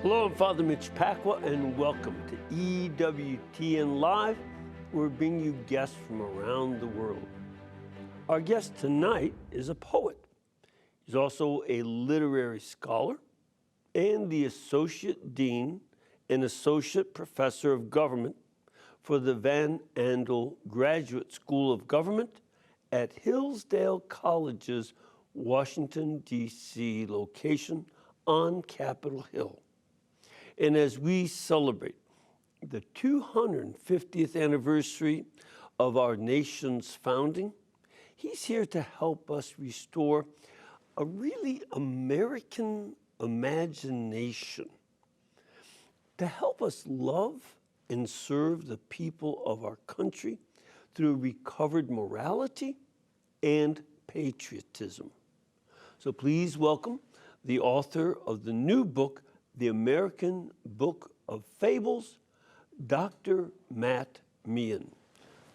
Hello, I'm Father Mitch, and welcome to EWTN Live, where we bring you guests from around the world. Our guest tonight is a poet. He's also a literary scholar and the Associate Dean and Associate Professor of Government for the Van Andel Graduate School of Government at Hillsdale College's Washington, D.C. location on Capitol Hill. And as we celebrate the 250th anniversary of our nation's founding, he's here to help us restore a really American imagination, to help us love and serve the people of our country through recovered morality and patriotism. So please welcome the author of the new book, The American Book of Fables, Dr. Matt Mehan.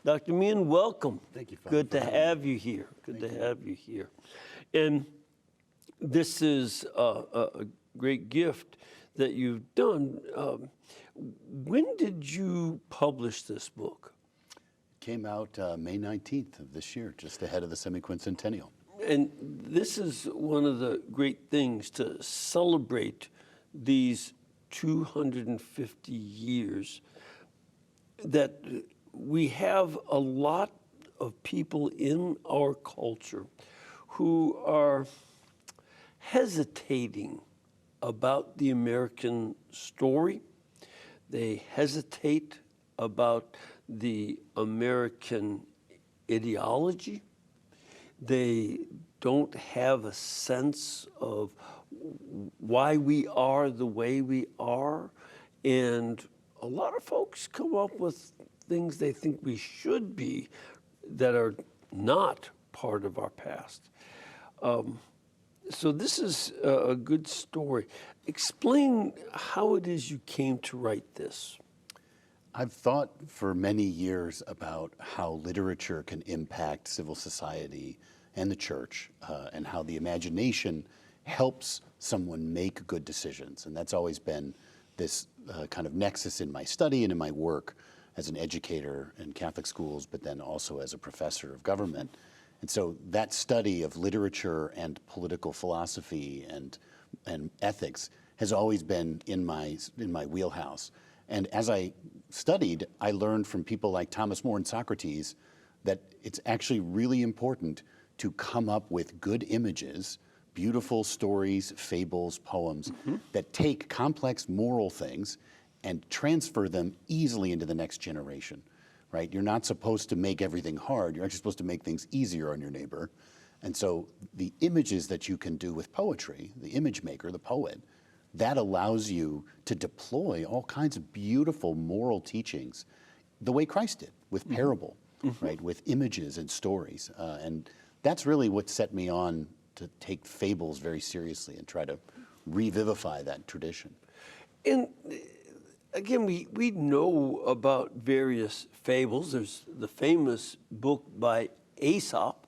Dr. Mehan, welcome. Thank you, Father. Good to have you here. Good to have you here. And this is a great gift that you've done. When did you publish this book? It came out May 19th of this year, just ahead of the semi-quincentennial. And this is one of the great things to celebrate these 250 years, that we have a lot of people in our culture who are hesitating about the American story. They hesitate about the American ideology. They don't have a sense of why we are the way we are. And a lot of folks come up with things they think we should be that are not part of our past. So this is a good story. Explain how it is you came to write this. I've thought for many years about how literature can impact civil society and the church, and how the imagination helps someone make good decisions. And that's always been this kind of nexus in my study and in my work as an educator in Catholic schools, but then also as a professor of government. And so that study of literature and political philosophy and ethics has always been in my wheelhouse. And as I studied, I learned from people like Thomas More and Socrates that it's actually really important to come up with good images, beautiful stories, fables, poems that take complex moral things and transfer them easily into the next generation, right? You're not supposed to make everything hard. You're actually supposed to make things easier on your neighbor. And so the images that you can do with poetry, the image maker, the poet, that allows you to deploy all kinds of beautiful moral teachings the way Christ did with parable, right? With images and stories. And that's really what set me on to take fables very seriously and try to revivify that tradition. And again, we know about various fables. There's the famous book by Aesop,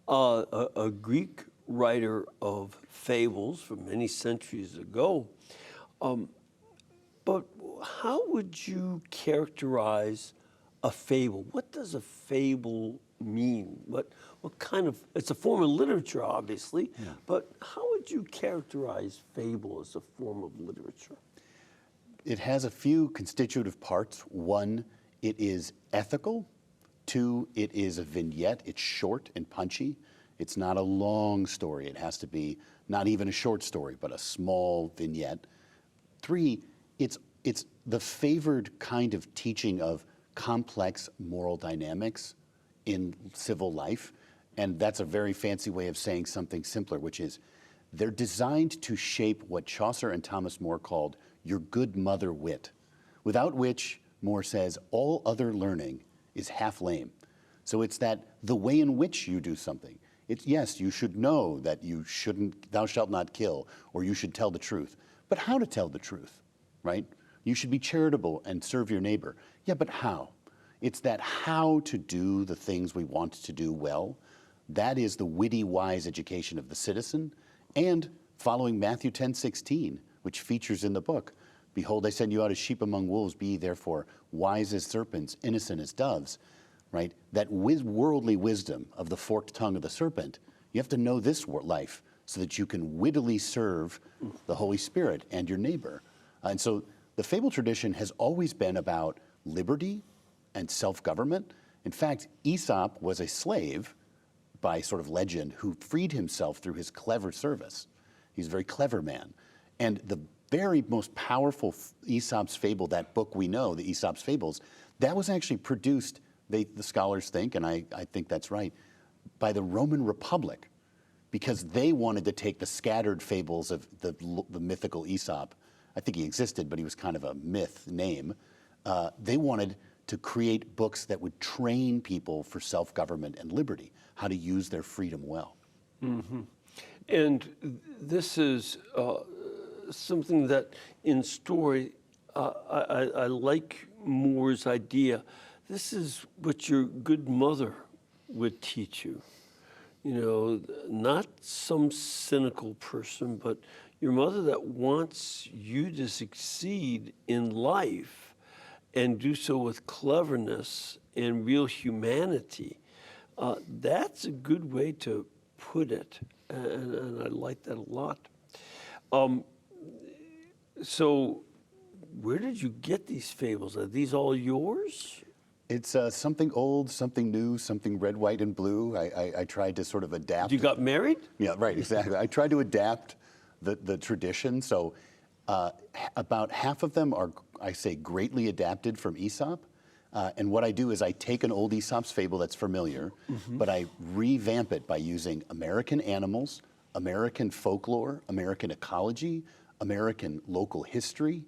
a Greek writer of fables from many centuries ago. But how would you characterize a fable? What does a fable mean? What kind of, it's a form of literature, obviously, but how would you characterize fable as a form of literature? It has a few constitutive parts. One, it is ethical. Two, it is a vignette. It's short and punchy. It's not a long story. It has to be not even a short story, but a small vignette. Three, it's the favored kind of teaching of complex moral dynamics in civil life. And that's a very fancy way of saying something simpler, which is they're designed to shape what Chaucer and Thomas More called your good mother wit, without which, More says, all other learning is half lame. So it's that the way in which you do something. It's, yes, you should know that thou shalt not kill, or you should tell the truth. But how to tell the truth, right? You should be charitable and serve your neighbor. Yeah, but how? It's that how to do the things we want to do well. That is the witty, wise education of the citizen. And following Matthew 10:16, which features in the book. Behold, I send you out as sheep among wolves. Be ye therefore wise as serpents, innocent as doves. Right? That worldly wisdom of the forked tongue of the serpent, you have to know this life so that you can wittily serve the Holy Spirit and your neighbor. And so the fable tradition has always been about liberty and self-government. In fact, Aesop was a slave by sort of legend who freed himself through his clever service. He's a very clever man. And the very most powerful Aesop's fable, that book we know, the Aesop's Fables, that was actually produced, the scholars think, and I think that's right, by the Roman Republic, because they wanted to take the scattered fables of the mythical Aesop. I think he existed, but he was kind of a myth name. They wanted to create books that would train people for self-government and liberty, how to use their freedom well. Mm-hmm. And this is something that in story, I like Moore's idea. This is what your good mother would teach you. You know, not some cynical person, but your mother that wants you to succeed in life and do so with cleverness and real humanity. That's a good way to put it, and I like that a lot. So where did you get these fables? Are these all yours? It's something old, something new, something red, white, and blue. I tried to sort of adapt. You got married? Yeah, right, exactly. I tried to adapt the tradition. So about half of them are, I say, greatly adapted from Aesop. And what I do is I take an old Aesop's fable that's familiar, but I revamp it by using American animals, American folklore, American ecology, American local history.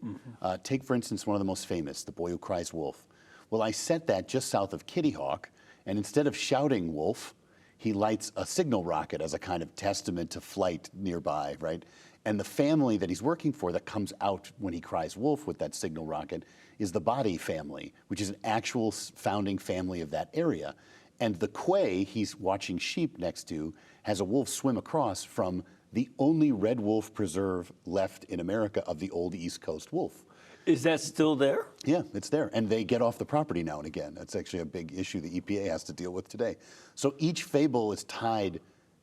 Take, for instance, one of the most famous, The Boy Who Cries Wolf. Well, I set that just south of Kitty Hawk, and instead of shouting wolf, he lights a signal rocket as a kind of testament to flight nearby, right? And the family that he's working for that comes out when he cries wolf with that signal rocket is the Body family, which is an actual founding family of that area. And the quay he's watching sheep next to has a wolf swim across from the only red wolf preserve left in America of the old East Coast wolf. Is that still there? Yeah, it's there. And they get off the property now and again. That's actually a big issue the EPA has to deal with today. So each fable is tied,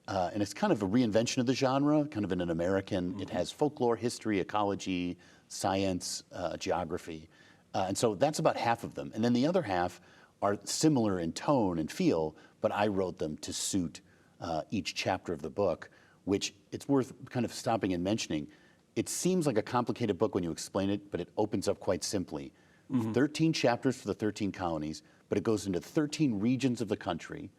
and it's kind of a reinvention of the genre, kind of in an American. It has folklore, history, ecology, science, geography. And so that's about half of them. And then the other half are similar in tone and feel, but I wrote them to suit each chapter of the book, which it's worth kind of stopping and mentioning. It seems like a complicated book when you explain it, but it opens up quite simply. 13 chapters for the 13 colonies, but it goes into 13 regions of the country.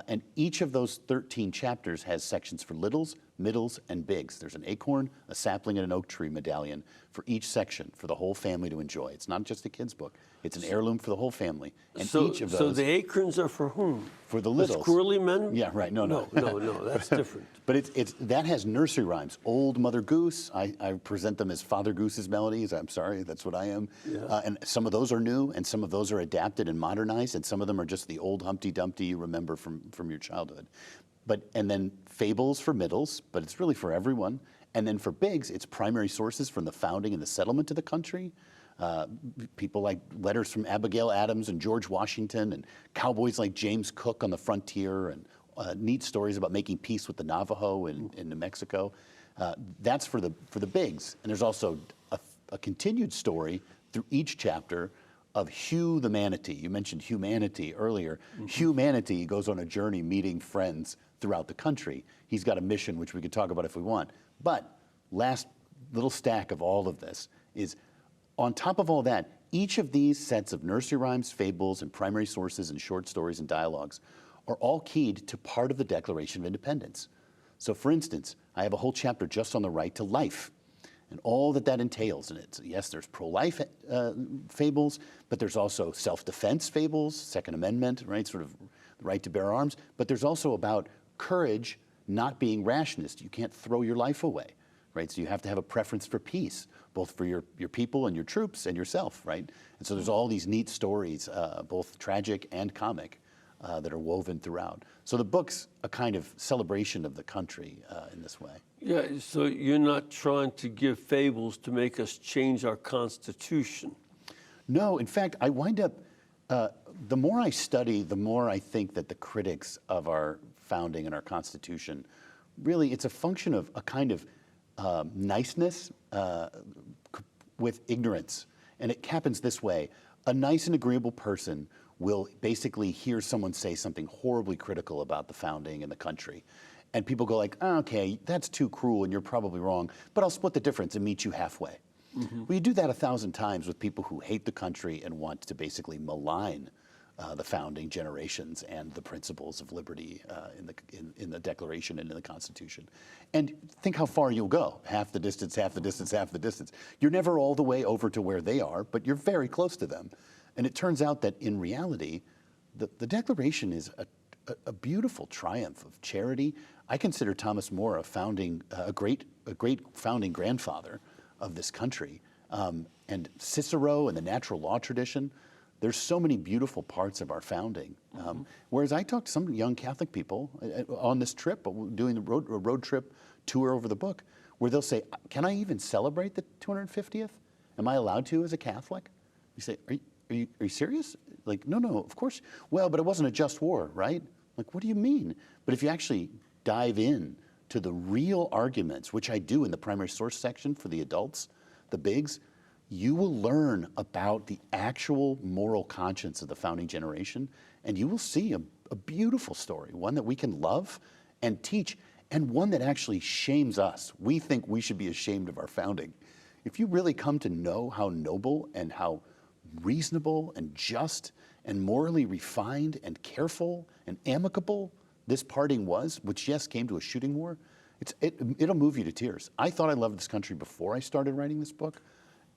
And each of those 13 chapters has sections for littles, middles, and bigs. There's an acorn, a sapling, and an oak tree medallion for each section for the whole family to enjoy. It's not just a kid's book. It's an heirloom for the whole family. And each of those... So the acorns are for whom? For the littles. The squirrely men? Yeah, right. No, that's different. But that has nursery rhymes. Old Mother Goose, I present them as Father Goose's melodies. I'm sorry, that's what I am. Yeah. And some of those are new, and some of those are adapted and modernized, and some of them are just the old Humpty Dumpty you remember from your childhood. And then fables for middles, but it's really for everyone. And then for bigs, it's primary sources from the founding and the settlement of the country. People like letters from Abigail Adams and George Washington, and cowboys like James Cook on the frontier, and neat stories about making peace with the Navajo in New Mexico. That's for the bigs. And there's also a continued story through each chapter of Hugh the manatee. You mentioned humanity earlier. Humanity goes on a journey meeting friends throughout the country. He's got a mission, which we could talk about if we want. But last little stack of all of this is, on top of all that, each of these sets of nursery rhymes, fables, and primary sources and short stories and dialogues are all keyed to part of the Declaration of Independence. So for instance, I have a whole chapter just on the right to life and all that entails in it. Yes, there's pro-life fables, but there's also self-defense fables, Second Amendment, right, sort of the right to bear arms, but there's also about courage not being rationist. You can't throw your life away, right? So you have to have a preference for peace, both for your people and your troops and yourself, right? And so there's all these neat stories, both tragic and comic, that are woven throughout. So the book's a kind of celebration of the country in this way. Yeah, so you're not trying to give fables to make us change our Constitution. No, in fact, I wind up, the more I study, the more I think that the critics of our founding and our Constitution, really, it's a function of a kind of niceness with ignorance. And it happens this way. A nice and agreeable person will basically hear someone say something horribly critical about the founding and the country. And people go like, oh, okay, that's too cruel and you're probably wrong, but I'll split the difference and meet you halfway. Mm-hmm. Well, you do that 1,000 times with people who hate the country and want to basically malign the founding generations and the principles of liberty in the Declaration and in the Constitution. And think how far you'll go. Half the distance, half the distance, half the distance. You're never all the way over to where they are, but you're very close to them. And it turns out that in reality, the Declaration is a beautiful triumph of charity. I consider Thomas More a great founding grandfather of this country. And Cicero and the natural law tradition. There's so many beautiful parts of our founding. Whereas I talked to some young Catholic people on this trip, doing the road trip tour over the book, where they'll say, can I even celebrate the 250th? Am I allowed to as a Catholic? You say, are you serious? Like, no, of course. Well, but it wasn't a just war, right? Like, what do you mean? But if you actually dive in to the real arguments, which I do in the primary source section for the adults, the bigs, you will learn about the actual moral conscience of the founding generation, and you will see a beautiful story, one that we can love and teach, and one that actually shames us. We think we should be ashamed of our founding. If you really come to know how noble and how reasonable and just and morally refined and careful and amicable this parting was, which yes, came to a shooting war, it'll move you to tears. I thought I loved this country before I started writing this book.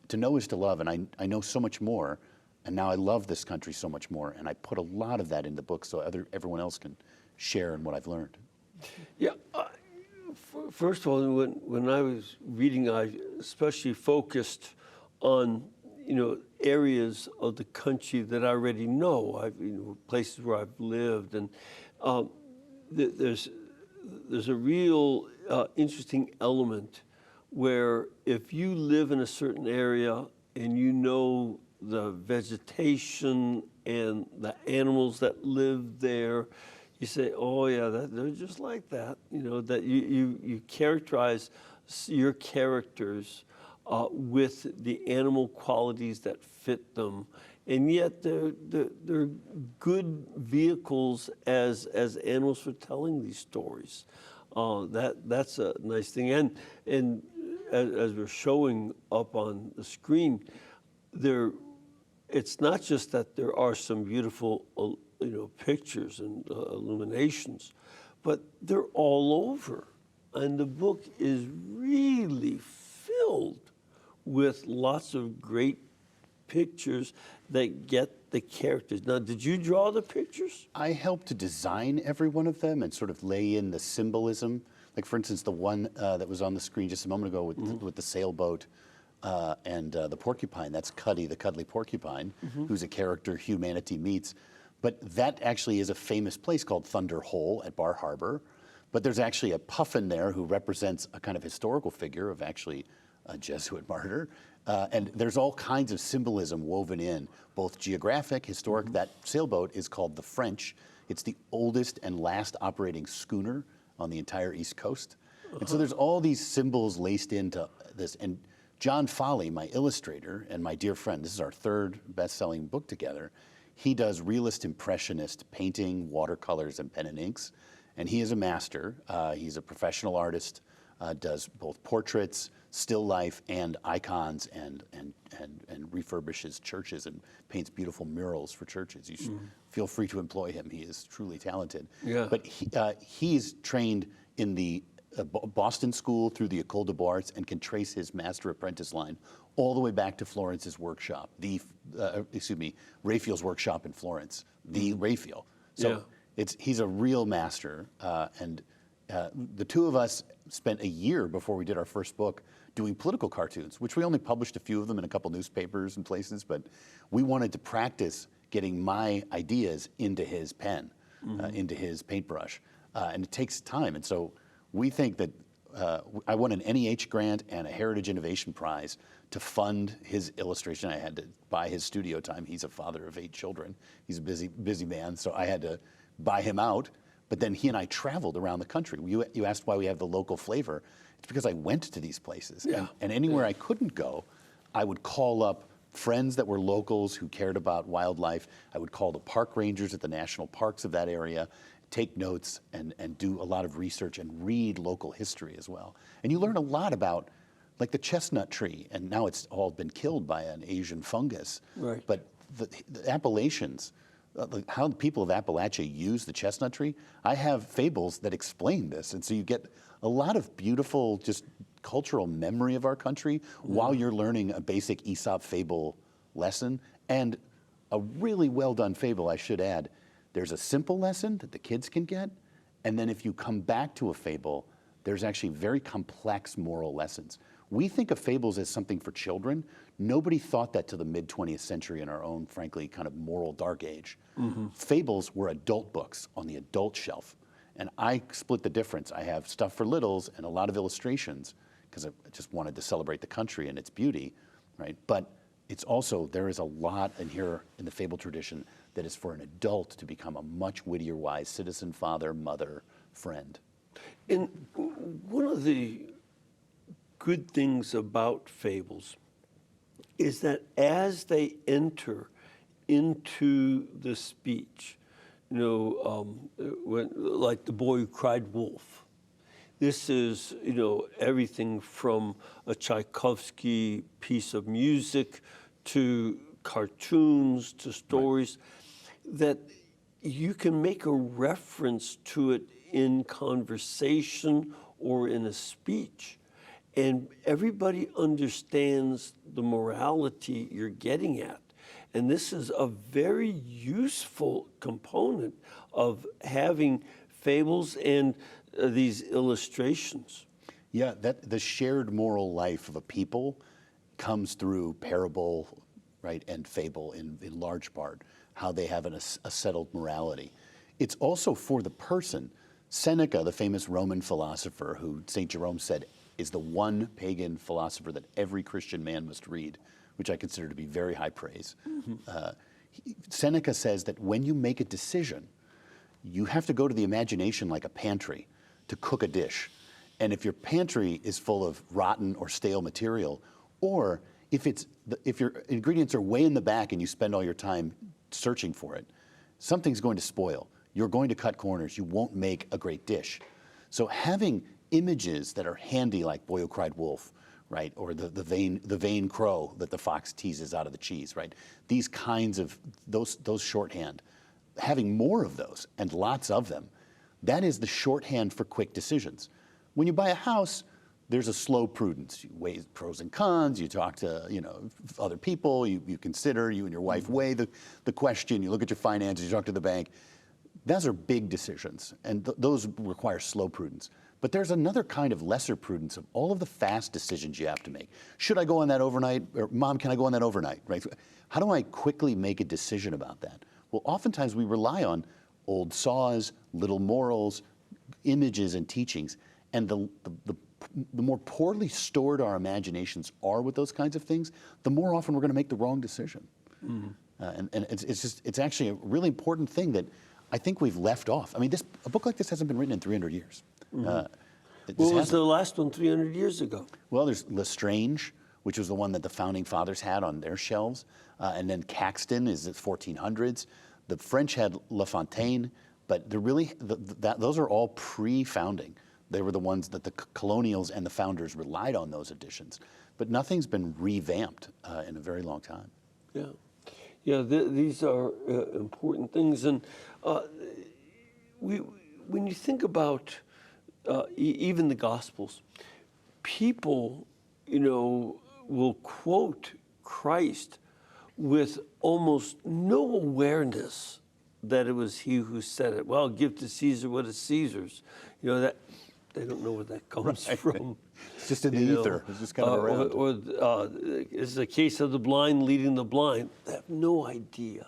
To know is to love, and I know so much more, and now I love this country so much more, and I put a lot of that in the book so everyone else can share in what I've learned. Yeah, first of all, when I was reading, I especially focused on areas of the country that I already know. Places where I've lived, and there's a real interesting element where if you live in a certain area and you know the vegetation and the animals that live there, you say, oh yeah, they're just like that. That you characterize your characters with the animal qualities that fit them. And yet they're good vehicles as animals for telling these stories. That's a nice thing. And as we're showing up on the screen, it's not just that there are some beautiful pictures and illuminations, but they're all over. And the book is really filled with lots of great pictures that get the characters. Now, did you draw the pictures? I helped to design every one of them and sort of lay in the symbolism. Like, for instance, the one that was on the screen just a moment ago with the sailboat and the porcupine. That's Cuddy, the cuddly porcupine, who's a character humanity meets. But that actually is a famous place called Thunder Hole at Bar Harbor. But there's actually a puffin there who represents a kind of historical figure of actually a Jesuit martyr. And there's all kinds of symbolism woven in, both geographic, historic. That sailboat is called the French. It's the oldest and last operating schooner on the entire East Coast. And so there's all these symbols laced into this. And John Foley, my illustrator and my dear friend, this is our third best-selling book together, he does realist impressionist painting, watercolors, and pen and inks. And he is a master. He's a professional artist, does both portraits, still life, and icons, and refurbishes churches and paints beautiful murals for churches. You should feel free to employ him. He is truly talented. Yeah. But he's trained in the Boston School through the École des Beaux-Arts and can trace his master-apprentice line all the way back to Florence's workshop, Raphael's workshop in Florence, the Raphael. So he's a real master, and the two of us spent a year before we did our first book doing political cartoons, which we only published a few of them in a couple newspapers and places, but we wanted to practice getting my ideas into his pen, into his paintbrush. And it takes time. And so we think that I won an NEH grant and a Heritage Innovation Prize to fund his illustration. I had to buy his studio time. He's a father of 8 children. He's a busy man, so I had to buy him out. But then he and I traveled around the country. You asked why we have the local flavor. It's because I went to these places. Yeah. And anywhere I couldn't go, I would call up friends that were locals who cared about wildlife. I would call the park rangers at the national parks of that area, take notes and do a lot of research and read local history as well. And you learn a lot about, like, the chestnut tree, and now it's all been killed by an Asian fungus. Right. But the Appalachians, how the people of Appalachia use the chestnut tree, I have fables that explain this. And so you get a lot of beautiful, just cultural memory of our country while you're learning a basic Aesop fable lesson. And a really well done fable, I should add. There's a simple lesson that the kids can get, and then if you come back to a fable, there's actually very complex moral lessons. We think of fables as something for children. Nobody thought that to the mid-20th century in our own, frankly, kind of moral dark age. Fables were adult books on the adult shelf, and I split the difference. I have stuff for littles and a lot of illustrations because I just wanted to celebrate the country and its beauty, right? But it's also, there is a lot in here in the fable tradition that is for an adult to become a much wittier, wise citizen, father, mother, friend. And one of the good things about fables is that as they enter into the speech, like the boy who cried wolf, this is, everything from a Tchaikovsky piece of music to cartoons to stories, that you can make a reference to it in conversation or in a speech, and everybody understands the morality you're getting at. And this is a very useful component of having fables and these illustrations. Yeah, the shared moral life of a people comes through parable, right, and fable in large part, how they have a settled morality. It's also for the person. Seneca, the famous Roman philosopher who St. Jerome said is the one pagan philosopher that every Christian man must read, which I consider to be very high praise. Seneca says that when you make a decision, you have to go to the imagination like a pantry to cook a dish. And if your pantry is full of rotten or stale material, or if your ingredients are way in the back and you spend all your time searching for it, something's going to spoil. You're going to cut corners. You won't make a great dish. So having images that are handy, like Boy Who Cried Wolf, right, or the vain crow that the fox teases out of the cheese, right? These kinds of those shorthand, having more of those and lots of them, that is the shorthand for quick decisions. When you buy a house, there's a slow prudence. You weigh pros and cons. You talk to other people. You consider. You and your wife weigh the question. You look at your finances. You talk to the bank. Those are big decisions, and those require slow prudence. But there's another kind of lesser prudence of all of the fast decisions you have to make. Should I go on that overnight? Or, Mom, can I go on that overnight? Right? How do I quickly make a decision about that? Well, oftentimes we rely on old saws, little morals, images, and teachings. And the more poorly stored our imaginations are with those kinds of things, the more often we're going to make the wrong decision. And it's actually a really important thing that I think we've left off. I mean, a book like this hasn't been written in 300 years. What was the last one 300 years ago? Well, there's Lestrange, which was the one that the founding fathers had on their shelves. And then Caxton is the 1400s. The French had La Fontaine, but those are all pre-founding. They were the ones that the colonials and the founders relied on those editions. But nothing's been revamped in a very long time. Yeah. Yeah, these are important things. And when you think about even the Gospels, people, will quote Christ with almost no awareness that it was he who said it. Well, give to Caesar what is Caesar's. That they don't know where that comes from. It's just in the ether. It's just kind of around. Or it's a case of the blind leading the blind. They have no idea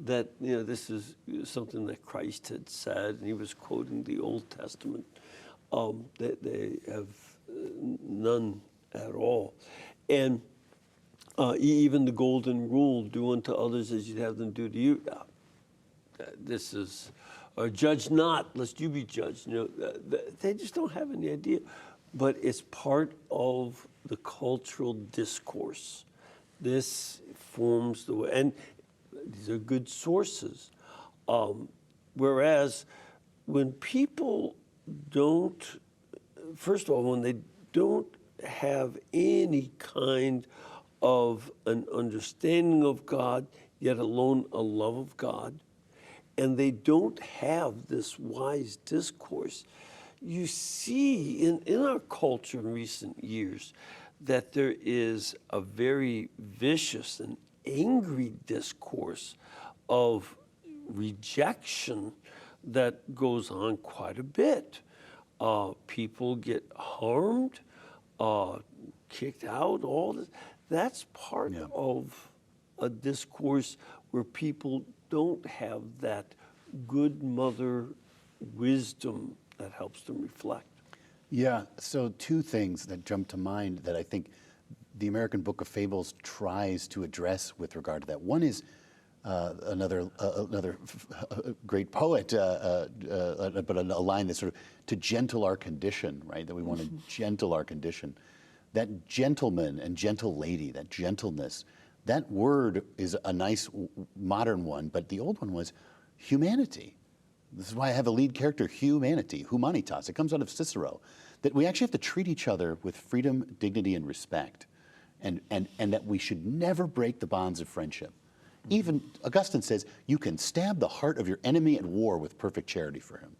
that this is something that Christ had said, and he was quoting the Old Testament. They have none at all. And even the golden rule, do unto others as you'd have them do to you. This is, or judge not, lest you be judged. They just don't have any idea. But it's part of the cultural discourse. This forms the way, and these are good sources. Whereas when people don't, first of all, when they don't have any kind of an understanding of God, yet alone a love of God, and they don't have this wise discourse, you see in our culture in recent years that there is a very vicious and angry discourse of rejection that goes on quite a bit. People get harmed, kicked out, all this. That's part of a discourse where people don't have that good mother wisdom that helps them reflect. Yeah, so two things that jump to mind that I think the American Book of Fables tries to address with regard to that. One is another great poet, but a line that's sort of to gentle our condition, right? That we want to gentle our condition. That gentleman and gentle lady, that gentleness, that word is a nice modern one, but the old one was humanity. This is why I have a lead character, humanity, humanitas. It comes out of Cicero, that we actually have to treat each other with freedom, dignity, and respect, and that we should never break the bonds of friendship. Even Augustine says, you can stab the heart of your enemy at war with perfect charity for him.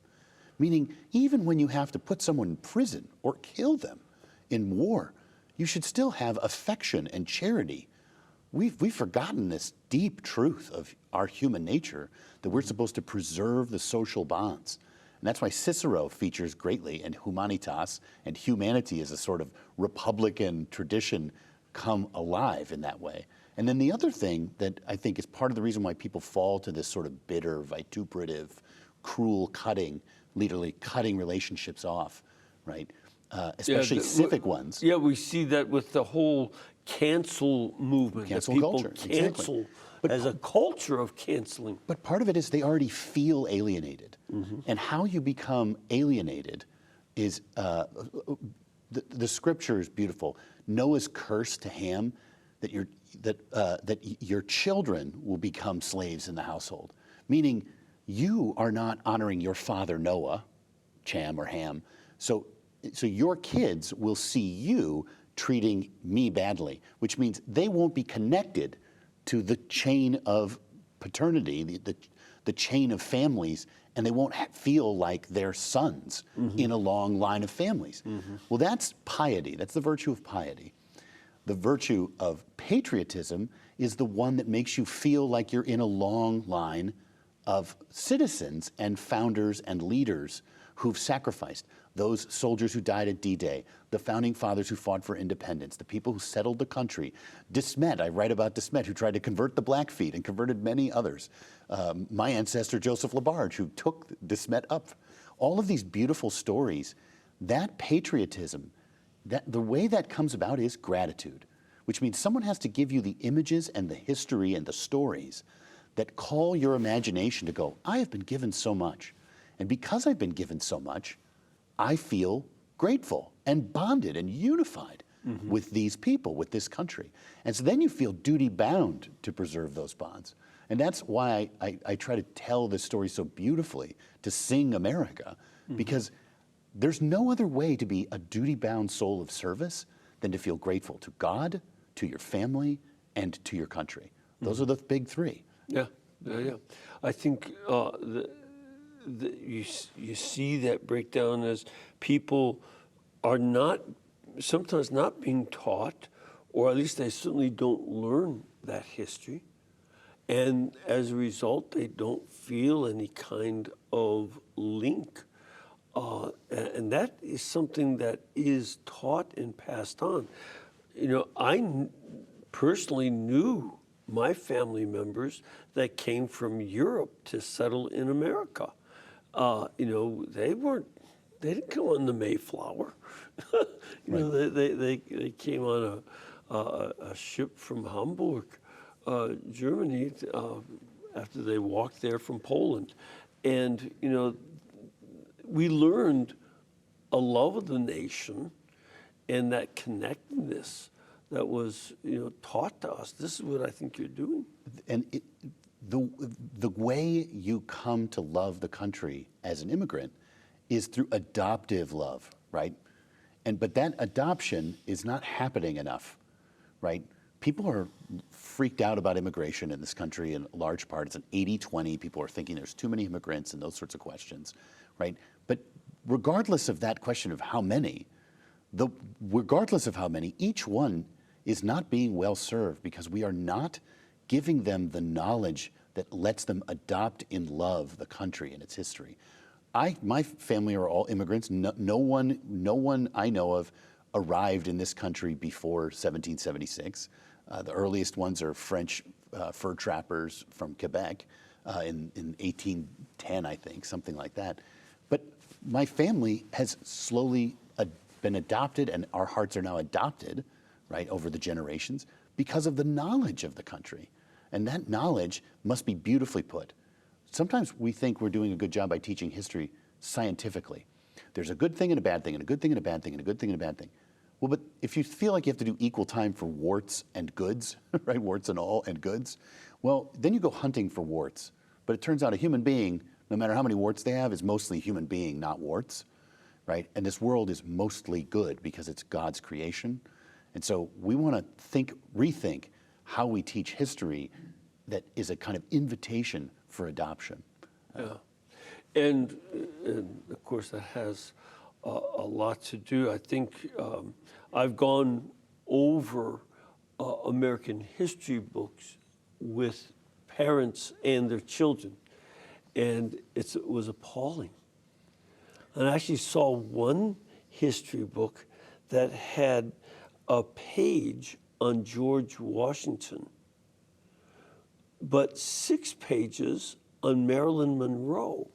Meaning, even when you have to put someone in prison or kill them in war, you should still have affection and charity. We've forgotten this deep truth of our human nature, that we're supposed to preserve the social bonds. And that's why Cicero features greatly in Humanitas, and humanity as a sort of republican tradition come alive in that way. And then the other thing that I think is part of the reason why people fall to this sort of bitter, vituperative, cruel cutting, literally cutting relationships off, right? Especially civic ones. Yeah, we see that with the whole cancel movement. Cancel that people culture, cancel exactly. But as a culture of canceling. But part of it is they already feel alienated. And how you become alienated is, the scripture is beautiful. Noah's curse to Ham, that your children will become slaves in the household. Meaning, you are not honoring your father Noah, Cham or Ham, so your kids will see you treating me badly, which means they won't be connected to the chain of paternity, the chain of families, and they won't feel like they're sons in a long line of families. Well, that's piety. That's the virtue of piety. The virtue of patriotism is the one that makes you feel like you're in a long line of citizens and founders and leaders who've sacrificed. Those soldiers who died at D-Day, the founding fathers who fought for independence, the people who settled the country. De Smet, I write about De Smet, who tried to convert the Blackfeet and converted many others. My ancestor, Joseph Labarge, who took De Smet up. All of these beautiful stories, that patriotism, the way that comes about is gratitude, which means someone has to give you the images and the history and the stories that call your imagination to go, I have been given so much. And because I've been given so much, I feel grateful and bonded and unified with these people, with this country. And so then you feel duty bound to preserve those bonds. And that's why I try to tell this story so beautifully, to sing America, because there's no other way to be a duty-bound soul of service than to feel grateful to God, to your family, and to your country. Those are the big three. Yeah. I think you see that breakdown as people are sometimes not being taught, or at least they certainly don't learn that history. And as a result, they don't feel any kind of link. And that is something that is taught and passed on. I personally knew my family members that came from Europe to settle in America. They didn't come on the Mayflower. They came on a ship from Hamburg, Germany, after they walked there from Poland. And, we learned a love of the nation and that connectedness that was, taught to us. This is what I think you're doing. And the way you come to love the country as an immigrant is through adoptive love, right? But that adoption is not happening enough, right? People are freaked out about immigration in this country in large part. It's an 80-20. People are thinking there's too many immigrants and those sorts of questions, right? But regardless of that question of how many, each one is not being well served because we are not giving them the knowledge that lets them adopt in love the country and its history. My family are all immigrants. No one I know of arrived in this country before 1776. The earliest ones are French fur trappers from Quebec in 1810, I think, something like that. But my family has slowly been adopted, and our hearts are now adopted, right, over the generations because of the knowledge of the country. And that knowledge must be beautifully put. Sometimes we think we're doing a good job by teaching history scientifically. There's a good thing and a bad thing, and a good thing and a bad thing, and a good thing and a bad thing. Well, but if you feel like you have to do equal time for warts and goods, right, warts and all and goods, well, then you go hunting for warts. But it turns out a human being, no matter how many warts they have, is mostly a human being, not warts, right? And this world is mostly good because it's God's creation. And so we want to rethink how we teach history that is a kind of invitation for adoption. Yeah. And of course, that has a lot to do. I think I've gone over American history books with parents and their children, and it was appalling. And I actually saw one history book that had a page on George Washington, but 6 pages on Marilyn Monroe.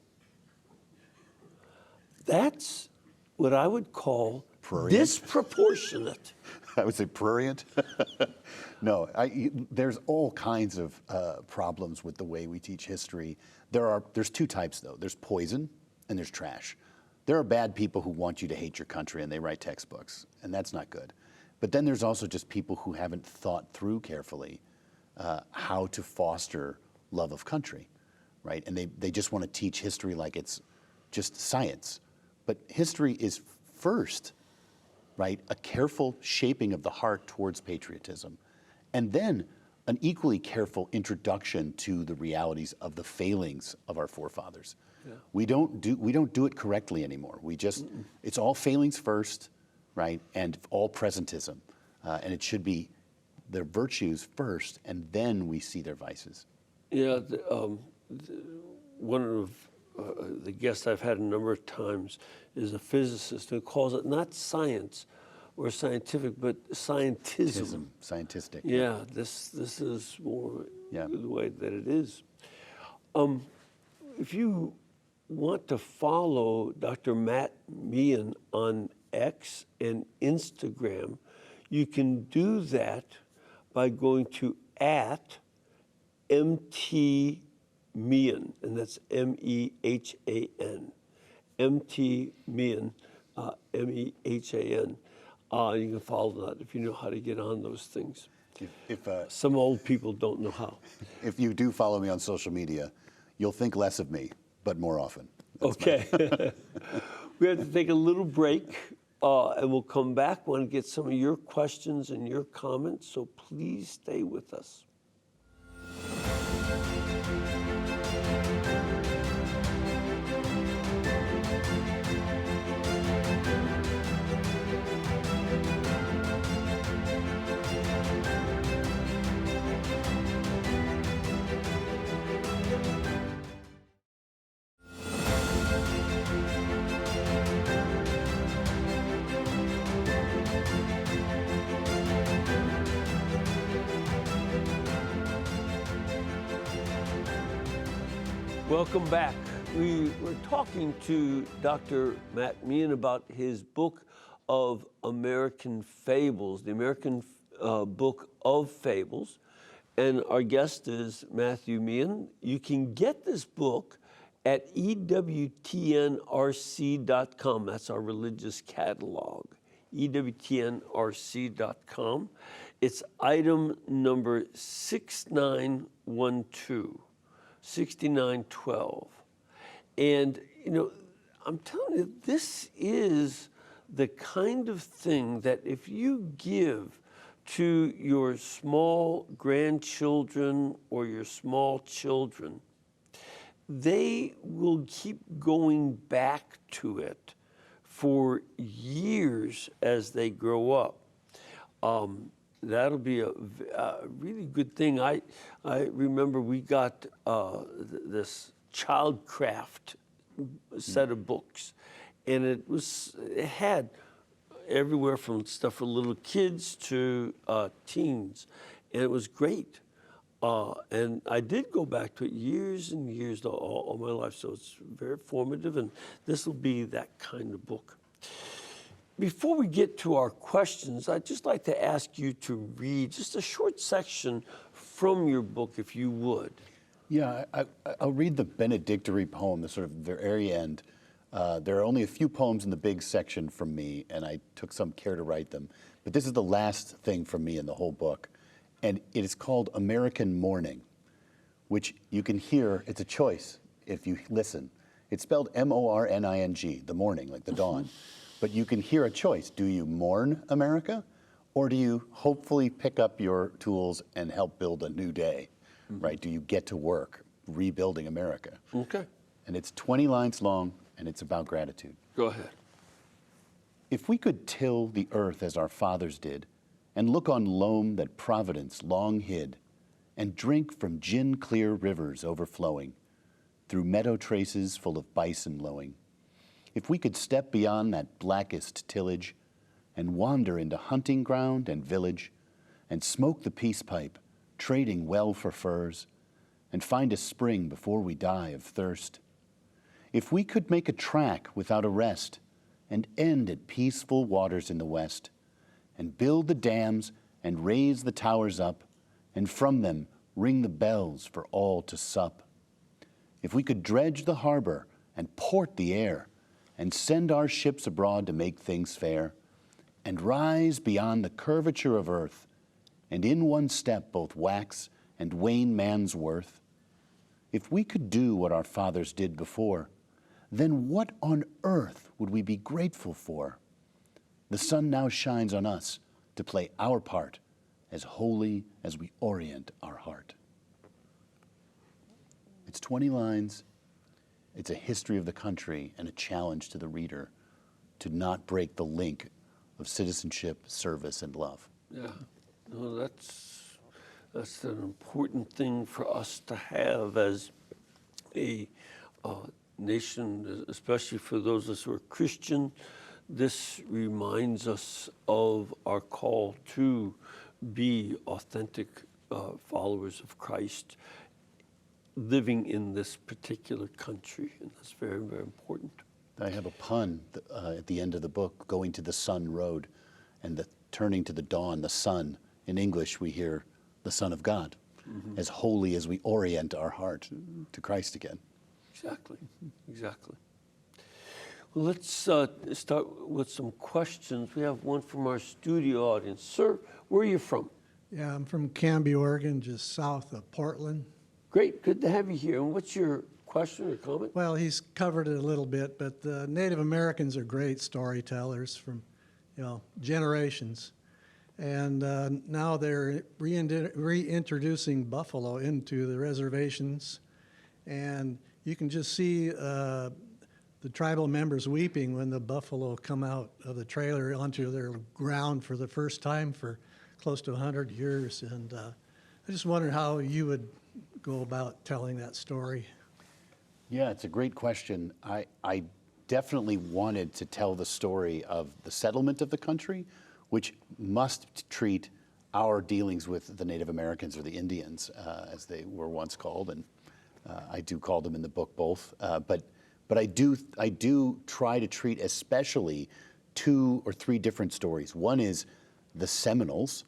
That's what I would call disproportionate. I would say prurient. No, there's all kinds of problems with the way we teach history. There's 2 types, though. There's poison and there's trash. There are bad people who want you to hate your country and they write textbooks, and that's not good. But then there's also just people who haven't thought through carefully how to foster love of country, right? And they just want to teach history like it's just science. But history is first, right, a careful shaping of the heart towards patriotism, and then an equally careful introduction to the realities of the failings of our forefathers. Yeah. We don't do it correctly anymore. It's all failings first, right, and all presentism, and it should be their virtues first, and then we see their vices. Yeah, one of the guests I've had a number of times is a physicist who calls it not science or scientific, but scientism. Scientistic. Yeah, this is more the way that it is. If you want to follow Dr. Matt Mehan on X and Instagram, you can do that by going to @MT Mehan, and that's MEHAN. MT Mehan, MEHAN. You can follow that if you know how to get on those things. Some old people don't know how. If you do follow me on social media, you'll think less of me, but more often. That's okay. We have to take a little break, and we'll come back. We want to get some of your questions and your comments, so please stay with us. Welcome back. We were talking to Dr. Matt Mehan about his book of American Fables, the American Book of Fables. And our guest is Matthew Mehan. You can get this book at EWTNRC.com. That's our religious catalog, EWTNRC.com. It's item number 6912. 6912. And, I'm telling you, this is the kind of thing that if you give to your small grandchildren or your small children, they will keep going back to it for years as they grow up. That'll be a really good thing. I remember we got this childcraft set of books, and it had everywhere from stuff for little kids to teens, and it was great. And I did go back to it years and years all my life, so it's very formative, and this will be that kind of book. Before we get to our questions, I'd just like to ask you to read just a short section from your book, if you would. Yeah, I'll read the benedictory poem, the sort of very end. There are only a few poems in the big section from me, and I took some care to write them. But this is the last thing from me in the whole book. And it is called American Morning, which you can hear, it's a choice if you listen. It's spelled M-O-R-N-I-N-G, the morning, like the dawn. But you can hear a choice. Do you mourn America, or do you hopefully pick up your tools and help build a new day, right? Do you get to work rebuilding America? Okay. And it's 20 lines long, and it's about gratitude. Go ahead. If we could till the earth as our fathers did, and look on loam that Providence long hid, and drink from gin-clear rivers overflowing, through meadow traces full of bison lowing, if we could step beyond that blackest tillage and wander into hunting ground and village and smoke the peace pipe, trading well for furs, and find a spring before we die of thirst, if we could make a track without a rest and end at peaceful waters in the west, and build the dams and raise the towers up, and from them ring the bells for all to sup, if we could dredge the harbor and port the air, and send our ships abroad to make things fair, and rise beyond the curvature of earth, and in one step both wax and wane man's worth, if we could do what our fathers did before, then what on earth would we be grateful for? The sun now shines on us to play our part, as holy as we orient our heart. It's 20 lines. It's a history of the country and a challenge to the reader to not break the link of citizenship, service, and love. Yeah, no, that's an important thing for us to have as a nation, especially for those of us who are Christian. This reminds us of our call to be authentic followers of Christ, living in this particular country, and that's very, very important. I have a pun at the end of the book, going to the sun road, and turning to the dawn, the sun. In English, we hear the Son of God, as holy as we orient our heart to Christ again. Exactly, exactly. Well, let's start with some questions. We have one from our studio audience. Sir, where are you from? Yeah, I'm from Canby, Oregon, just south of Portland. Great, good to have you here. And what's your question or comment? Well, he's covered it a little bit, but the Native Americans are great storytellers from, generations. And now they're reintroducing buffalo into the reservations. And you can just see the tribal members weeping when the buffalo come out of the trailer onto their ground for the first time for close to 100 years. And I just wondered how you would go about telling that story. Yeah, it's a great question. I definitely wanted to tell the story of the settlement of the country, which must treat our dealings with the Native Americans or the Indians, as they were once called, and I do call them in the book both, but I do try to treat especially 2 or 3 different stories. One is the Seminoles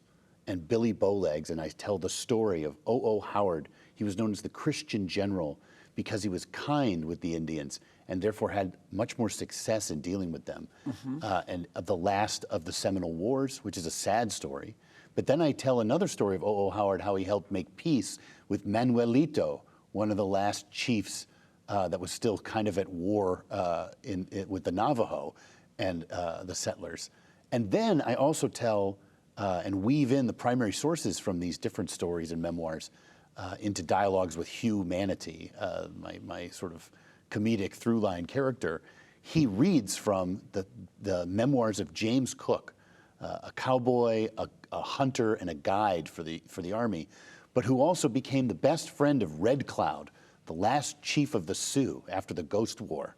and Billy Bowlegs, and I tell the story of O.O. Howard. He was known as the Christian general because he was kind with the Indians and therefore had much more success in dealing with them. And the last of the Seminole Wars, which is a sad story. But then I tell another story of O.O. Howard, how he helped make peace with Manuelito, one of the last chiefs that was still kind of at war with the Navajo and the settlers. And then I also tell and weave in the primary sources from these different stories and memoirs into dialogues with Hugh Manatee, my sort of comedic through-line character. He reads from the memoirs of James Cook, a cowboy, a hunter, and a guide for the Army, but who also became the best friend of Red Cloud, the last chief of the Sioux after the Ghost War,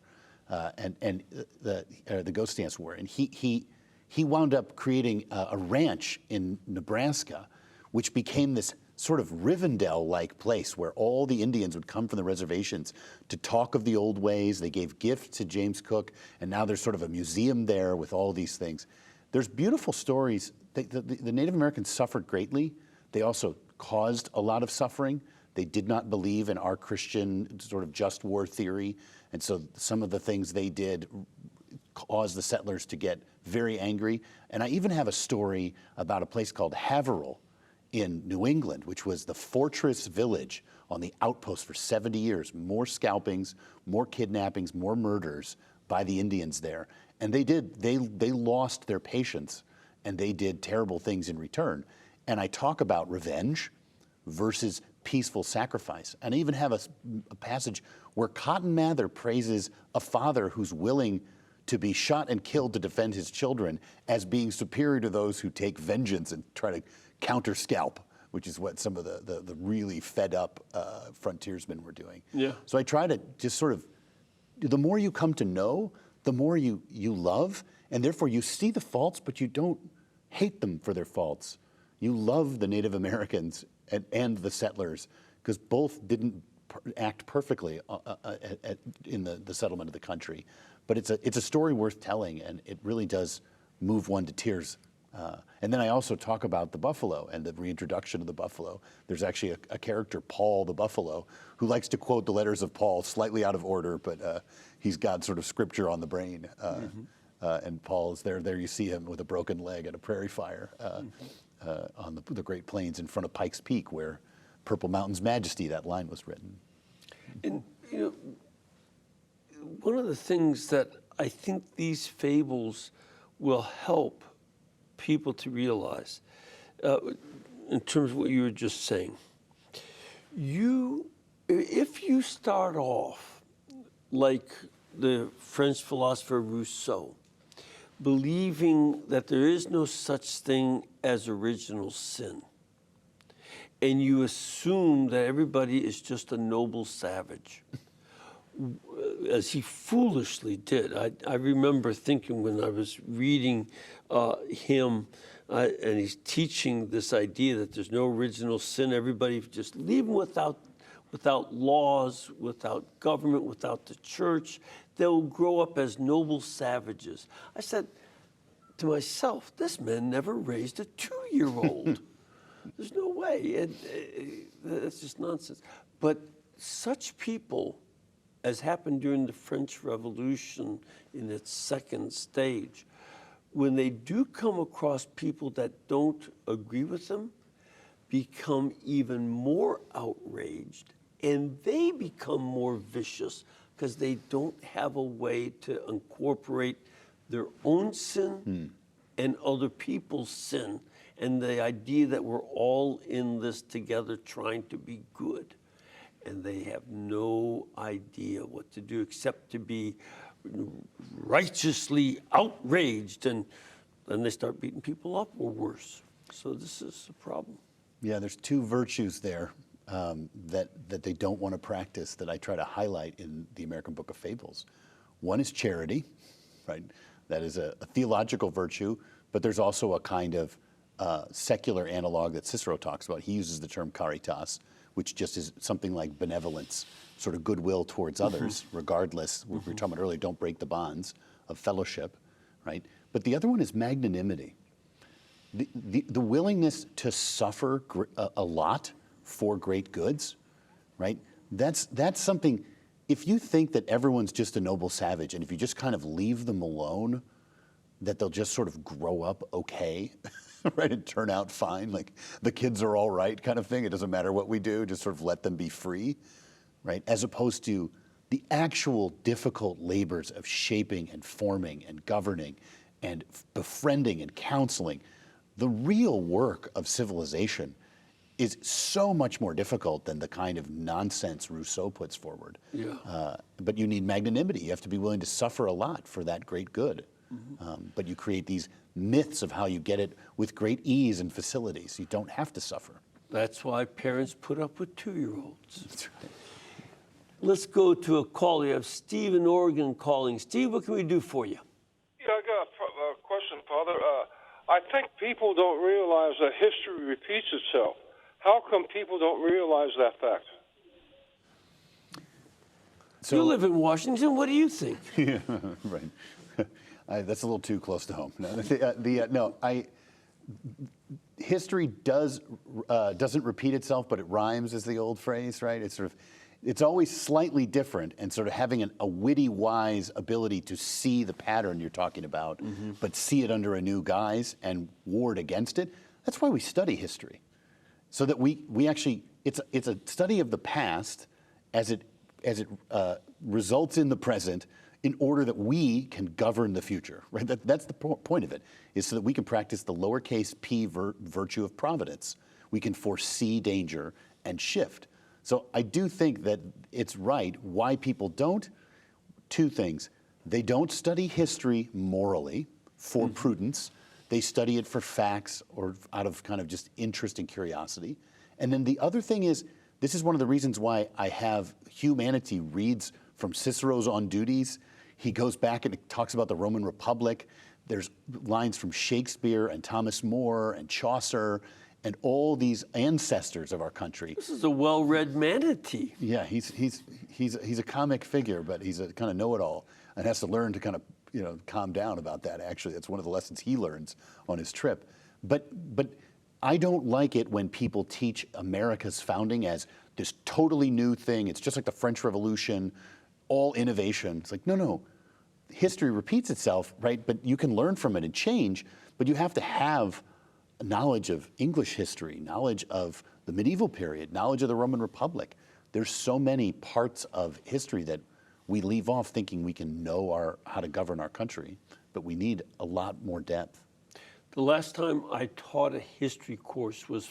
and the Ghost Dance War. And he wound up creating a ranch in Nebraska, which became this sort of Rivendell-like place where all the Indians would come from the reservations to talk of the old ways. They gave gifts to James Cook, and now there's sort of a museum there with all these things. There's beautiful stories. The Native Americans suffered greatly. They also caused a lot of suffering. They did not believe in our Christian sort of just war theory, and so some of the things they did caused the settlers to get very angry. And I even have a story about a place called Haverhill in New England, which was the fortress village on the outpost for 70 years. More scalpings, more kidnappings, more murders by the Indians there. And they lost their patience, and they did terrible things in return. And I talk about revenge versus peaceful sacrifice. And I even have a passage where Cotton Mather praises a father who's willing to be shot and killed to defend his children as being superior to those who take vengeance and try to counter scalp, which is what some of the really fed up frontiersmen were doing. Yeah. So I try to just sort of, the more you come to know, the more you love, and therefore you see the faults, but you don't hate them for their faults. You love the Native Americans and the settlers, because both didn't act perfectly in the settlement of the country. But it's a story worth telling, and it really does move one to tears. And then I also talk about the buffalo and the reintroduction of the buffalo. There's actually a character, Paul the buffalo, who likes to quote the letters of Paul slightly out of order, but he's got sort of scripture on the brain. And Paul is there. There you see him with a broken leg at a prairie fire on the Great Plains in front of Pikes Peak, where Purple Mountain's Majesty, that line was written. And, you know, one of the things that I think these fables will help people to realize, in terms of what you were just saying, if you start off like the French philosopher Rousseau, believing that there is no such thing as original sin, and you assume that everybody is just a noble savage, as he foolishly did. I remember thinking when I was reading him, and he's teaching this idea that there's no original sin, everybody just leave them without laws, without government, without the church, they'll grow up as noble savages. I said to myself, this man never raised a 2-year-old. There's no way. That's just nonsense. But such people, as happened during the French Revolution in its second stage, when they do come across people that don't agree with them, become even more outraged, and they become more vicious because they don't have a way to incorporate their own sin and other people's sin, and the idea that we're all in this together trying to be good. And they have no idea what to do except to be righteously outraged, and then they start beating people up or worse. So this is a problem. Yeah, there's 2 virtues there that they don't want to practice that I try to highlight in the American Book of Fables. One is charity, right? That is a theological virtue, but there's also a kind of secular analog that Cicero talks about. He uses the term caritas, which just is something like benevolence, sort of goodwill towards others, regardless. We were talking about earlier, don't break the bonds of fellowship, right? But the other one is magnanimity. The willingness to suffer a lot for great goods, right? That's something, if you think that everyone's just a noble savage, and if you just kind of leave them alone, that they'll just sort of grow up okay, right, and turn out fine, like the kids are all right kind of thing, it doesn't matter what we do, just sort of let them be free, right? As opposed to the actual difficult labors of shaping and forming and governing and befriending and counseling. The real work of civilization is so much more difficult than the kind of nonsense Rousseau puts forward. Yeah. But you need magnanimity. You have to be willing to suffer a lot for that great good. But you create these myths of how you get it with great ease and facilities. You don't have to suffer. That's why parents put up with 2-year-olds. That's right. Let's go to a call. We have Steve in Oregon calling. Steve, what can we do for you? Yeah, I got a question, Father. I think people don't realize that history repeats itself. How come people don't realize that fact? So, You live in Washington. What do you think? yeah, right. That's a little too close to home. History doesn't repeat itself, but it rhymes, is the old phrase, right? It's always slightly different, and sort of having a witty, wise ability to see the pattern you're talking about, but see it under a new guise and ward against it. That's why we study history, so that we actually it's a study of the past as it results in the present, in order that we can govern the future, right? That's the point of it, is so that we can practice the lowercase p virtue of providence. We can foresee danger and shift. So I do think that it's right. Why people don't? 2 things. They don't study history morally for prudence. They study it for facts or out of kind of just interest and curiosity. And then the other thing is, this is one of the reasons why I have humanity reads from Cicero's On Duties. He goes back and talks about the Roman Republic. There's lines from Shakespeare and Thomas More and Chaucer and all these ancestors of our country. This is a well-read manatee. Yeah, he's a comic figure, but he's a kind of know-it-all, and has to learn to kind of calm down about that. Actually, that's one of the lessons he learns on his trip. But I don't like it when people teach America's founding as this totally new thing. It's just like the French Revolution, all innovation. It's like, no, history repeats itself, right? But you can learn from it and change, but you have to have knowledge of English history, knowledge of the medieval period, knowledge of the Roman Republic. There's so many parts of history that we leave off thinking we can know how to govern our country, but we need a lot more depth. The last time I taught a history course was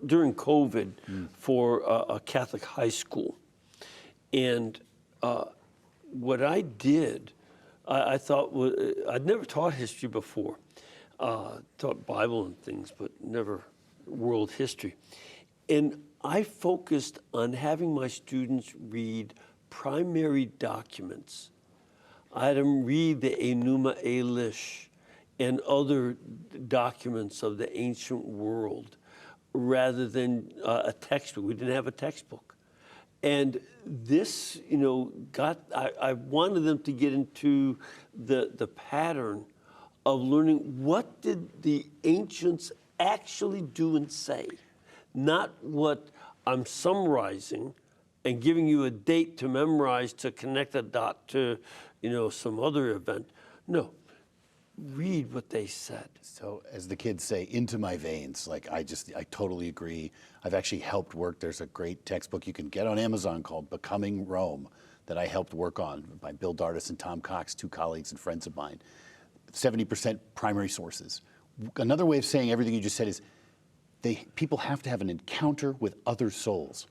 during COVID for a Catholic high school. And what I did, I thought, I'd never taught history before. Taught Bible and things, but never world history. And I focused on having my students read primary documents. I had them read the Enuma Elish and other documents of the ancient world rather than a textbook. We didn't have a textbook. And this, I wanted them to get into the pattern of learning what did the ancients actually do and say, not what I'm summarizing and giving you a date to memorize to connect a dot to, some other event. No, read what they said. So as the kids say, into my veins, I totally agree. I've actually helped work. There's a great textbook you can get on Amazon called Becoming Rome that I helped work on by Bill Dardis and Tom Cox, 2 colleagues and friends of mine. 70% primary sources. Another way of saying everything you just said is people have to have an encounter with other souls,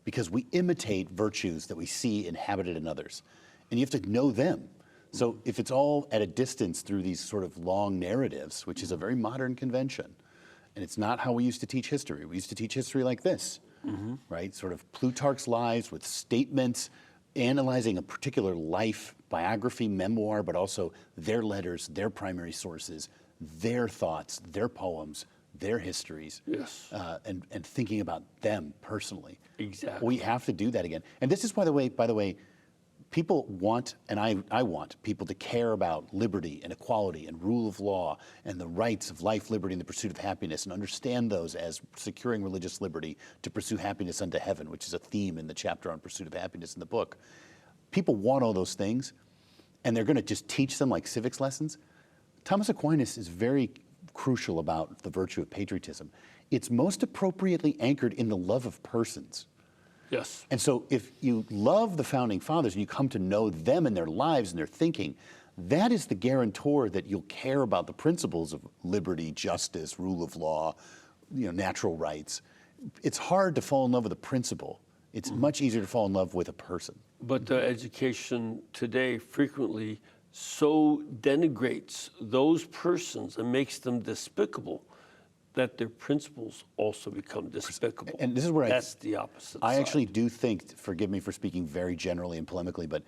because we imitate virtues that we see inhabited in others, and you have to know them. So if it's all at a distance through these sort of long narratives, which is a very modern convention, and it's not how we used to teach history. We used to teach history like this, right? Sort of Plutarch's lives with statements, analyzing a particular life, biography, memoir, but also their letters, their primary sources, their thoughts, their poems, their histories, Yes. and thinking about them personally. Exactly. We have to do that again. And this is, by the way, people want, and I want people to care about liberty and equality and rule of law and the rights of life, liberty, and the pursuit of happiness, and understand those as securing religious liberty to pursue happiness unto heaven, which is a theme in the chapter on pursuit of happiness in the book. People want all those things, and they're going to just teach them like civics lessons. Thomas Aquinas is very crucial about the virtue of patriotism. It's most appropriately anchored in the love of persons. Yes. And so if you love the founding fathers and you come to know them and their lives and their thinking, that is the guarantor that you'll care about the principles of liberty, justice, rule of law, natural rights. It's hard to fall in love with a principle. It's much easier to fall in love with a person. But education today frequently so denigrates those persons and makes them despicable that their principles also become despicable. And this is where that's the opposite I side. actually do think, forgive me for speaking very generally and polemically, but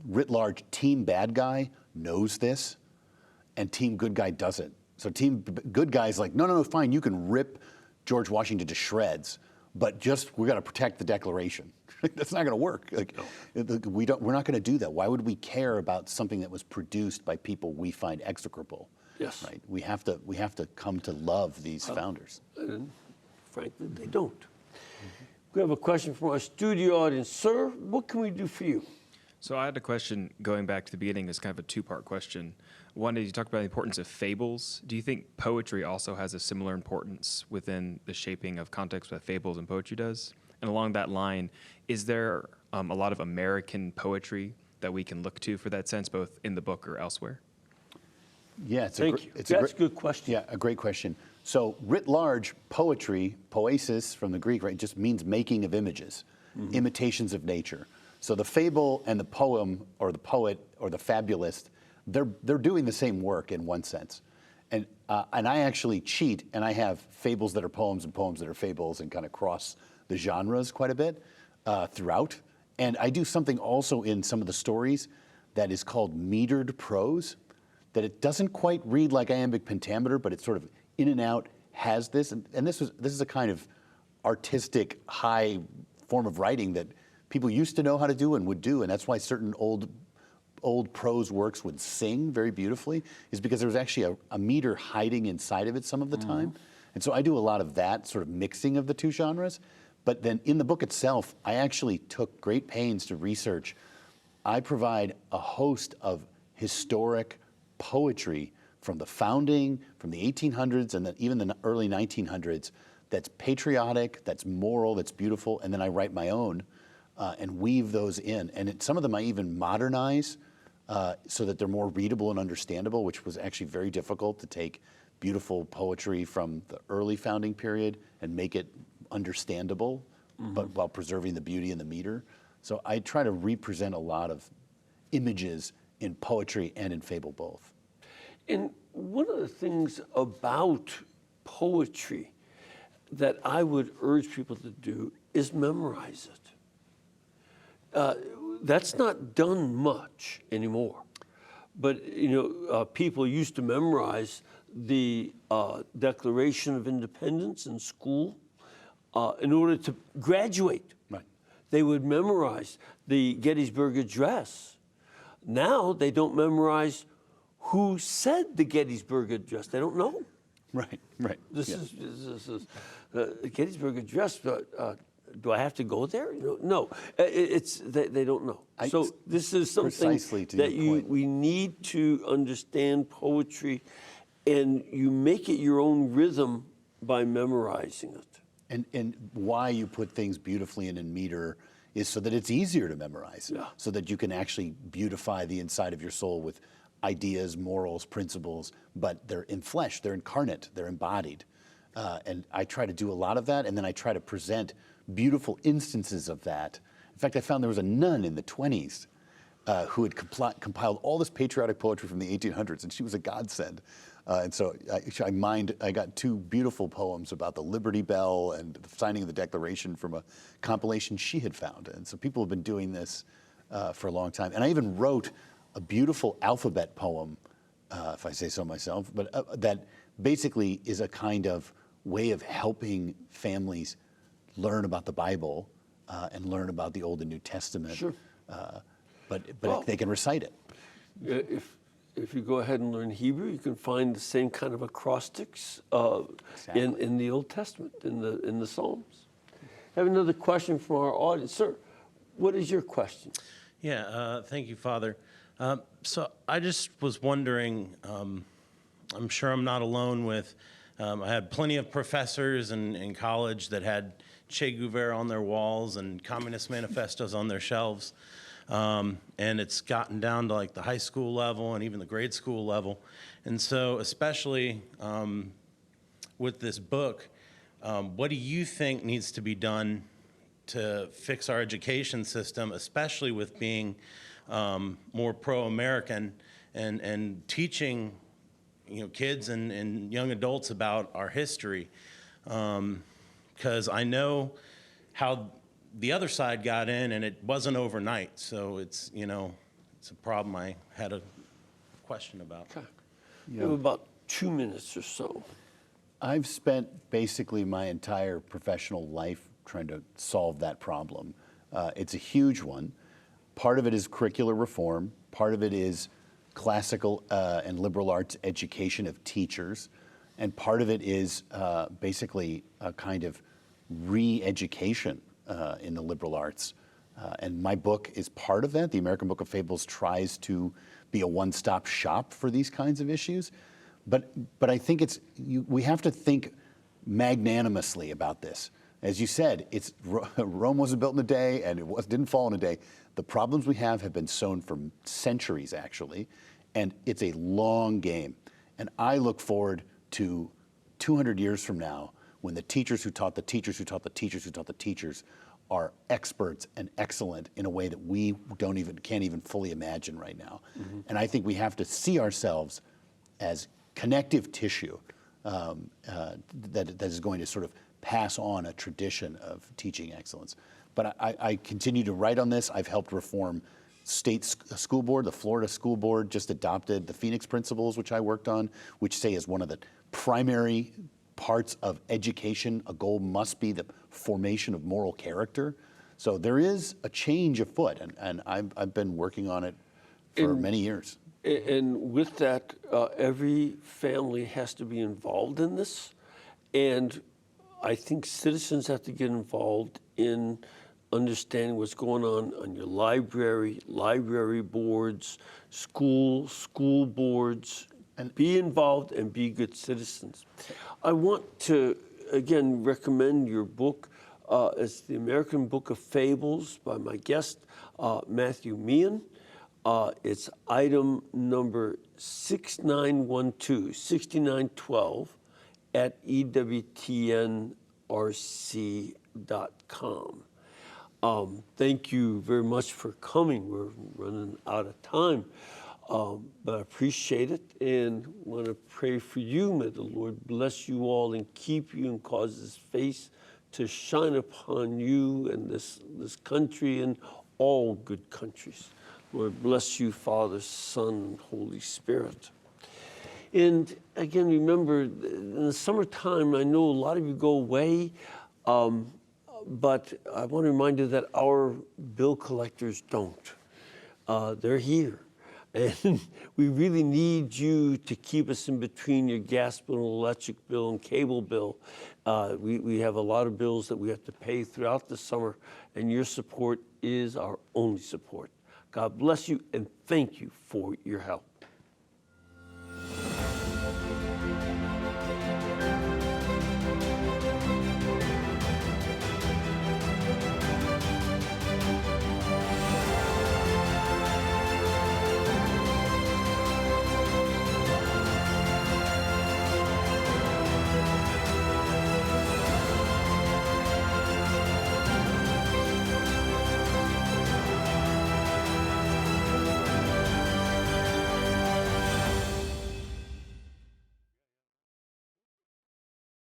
writ large, team bad guy knows this, and team good guy doesn't. So team good guy is like, no, fine, you can rip George Washington to shreds, but we got to protect the Declaration. That's not going to work. We're not going to do that. Why would we care about something that was produced by people we find execrable? Yes. Right. We have to come to love these founders. And frankly, they don't. We have a question from our studio audience. Sir, what can we do for you? So I had a question going back to the beginning. It's kind of a two-part question. One is you talked about the importance of fables. Do you think poetry also has a similar importance within the shaping of context that fables and poetry does? And along that line, is there a lot of American poetry that we can look to for that sense, both in the book or elsewhere? Yeah, Thank you. That's a good question. Yeah, a great question. So writ large, poetry, poesis from the Greek, right, just means making of images, imitations of nature. So the fable and the poem or the poet or the fabulist, they're doing the same work in one sense. And I actually cheat, and I have fables that are poems and poems that are fables and kind of cross the genres quite a bit throughout. And I do something also in some of the stories that is called metered prose, that it doesn't quite read like iambic pentameter, but it's sort of in and out, has this. And this is a kind of artistic, high form of writing that people used to know how to do and would do. And that's why certain old prose works would sing very beautifully, is because there was actually a meter hiding inside of it some of the time. And so I do a lot of that sort of mixing of the two genres. But then in the book itself, I actually took great pains to research. I provide a host of historic poetry from the founding, from the 1800s, and then even the early 1900s, that's patriotic, that's moral, that's beautiful, and then I write my own and weave those in. And some of them I even modernize so that they're more readable and understandable, which was actually very difficult to take beautiful poetry from the early founding period and make it understandable, but while preserving the beauty and the meter. So I try to represent a lot of images in poetry and in fable both. And one of the things about poetry that I would urge people to do is memorize it. That's not done much anymore. But, people used to memorize the Declaration of Independence in school in order to graduate. Right. They would memorize the Gettysburg Address. Now they don't memorize who said the Gettysburg Address. They don't know. Right. This is the Gettysburg Address. Do I have to go there? No. They don't know. So this is something that we need to understand poetry, and you make it your own rhythm by memorizing it. And why you put things beautifully in meter is so that it's easier to memorize, so that you can actually beautify the inside of your soul with ideas, morals, principles, but they're in flesh, they're incarnate, they're embodied. And I try to do a lot of that, and then I try to present beautiful instances of that. In fact, I found there was a nun in the 1920s who had compiled all this patriotic poetry from the 1800s, and she was a godsend. And so I got two beautiful poems about the Liberty Bell and the signing of the Declaration from a compilation she had found. And so people have been doing this for a long time. And I even wrote a beautiful alphabet poem, if I say so myself, but that basically is a kind of way of helping families learn about the Bible and learn about the Old and New Testament. Sure. But Well, they can recite it. If you go ahead and learn Hebrew, you can find the same kind of acrostics Exactly. in the Old Testament, in the Psalms. I have another question from our audience. Sir, what is your question? Yeah, thank you, Father. So I just was wondering, I'm sure I'm not alone with, I had plenty of professors in college that had Che Guevara on their walls and Communist manifestos on their shelves. And it's gotten down to like the high school level and even the grade school level. And so especially with this book, what do you think needs to be done to fix our education system, especially with being more pro-American and teaching kids and young adults about our history? Because I know how the other side got in, and it wasn't overnight. So it's it's a problem I had a question about. Okay. You have about 2 minutes or so. I've spent basically my entire professional life trying to solve that problem. It's a huge one. Part of it is curricular reform. Part of it is classical and liberal arts education of teachers. And part of it is basically a kind of re-education in the liberal arts. And my book is part of that. The American Book of Fables tries to be a one-stop shop for these kinds of issues. But I think we have to think magnanimously about this. As you said, Rome wasn't built in a day, and it didn't fall in a day. The problems we have been sown for centuries, actually, and it's a long game. And I look forward to 200 years from now, when the teachers who taught the teachers who taught the teachers who taught the teachers are experts and excellent in a way that we can't even fully imagine right now. Mm-hmm. And I think we have to see ourselves as connective tissue that is going to sort of pass on a tradition of teaching excellence. But I continue to write on this. I've helped reform state school board. The Florida School Board just adopted the Phoenix Principles, which I worked on, which say is one of the primary parts of education. A goal must be the formation of moral character. So there is a change afoot, and I've been working on it for many years. And with that, every family has to be involved in this. And I think citizens have to get involved in understanding what's going on your library boards, school boards, and be involved and be good citizens. I want to, again, recommend your book. It's The American Book of Fables by my guest, Matthew Mehan. It's item number 6912 at EWTNRC.com. Thank you very much for coming. We're running out of time, but I appreciate it and want to pray for you. May the Lord bless you all and keep you and cause His face to shine upon you and this country and all good countries. Lord bless you, Father, Son, and Holy Spirit. And again, remember, in the summertime, I know a lot of you go away, but I want to remind you that our bill collectors don't. They're here. And we really need you to keep us in between your gas bill, electric bill, and cable bill. We have a lot of bills that we have to pay throughout the summer, and your support is our only support. God bless you, and thank you for your help.